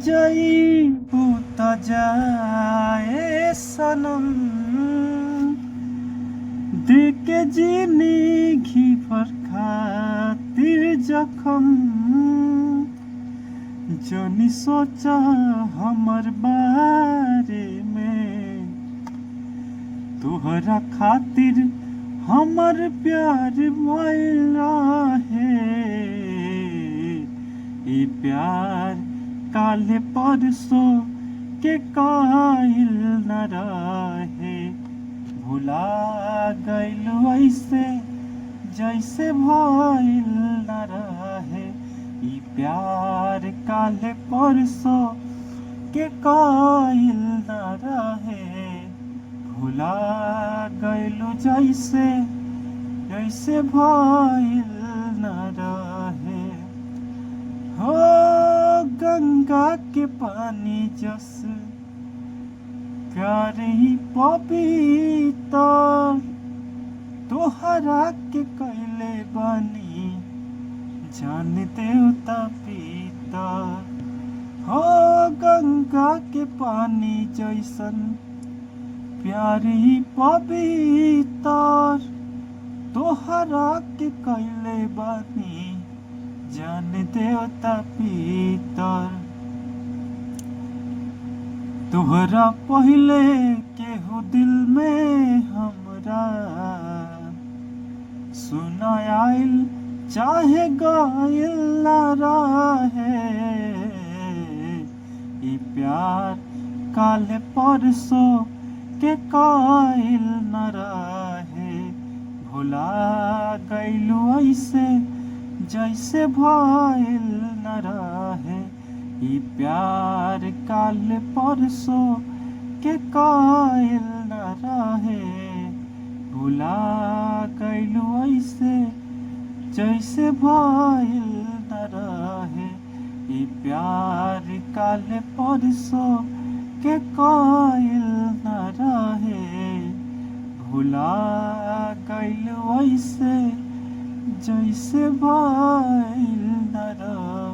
जईबू त जाए सनम, देके जिंदगी भर खातिर जखम। जनी सोचा हमर बारे में, तोहरा खातिर हमर प्यार भइल रहे। ई प्यार काले परसों के काइल न रहे। भुला गइल ऐसे जैसे भइल न रहे। ई प्यार काले परसों के काइल न रहे। भुला गइलू जैसे जैसे भइल न रहे। हो गंगा के पानी जस प्यार ही पवित्र, तोहरा के कैले बानी जान देवता पितर। हो गंगा के पानी जैसन प्यार ही पवित्र, तोहरा के कैले बानी जान देवता पितर। तोहरा पहले केहू दिल में हमरा सुना आइल चाहे गाइल ना रहे। ई प्यार काले परसों के काइल न रहे। भुला गइलू ऐसे जैसे भइल न रहे। ई प्यार काले परसों के काइल न रहे। भुला गइलू ऐसे जैसे भइल न रहे। ई प्यार काले परसों के काइल न रहे। भुला गइल ऐसे जैसे भइल न रहे।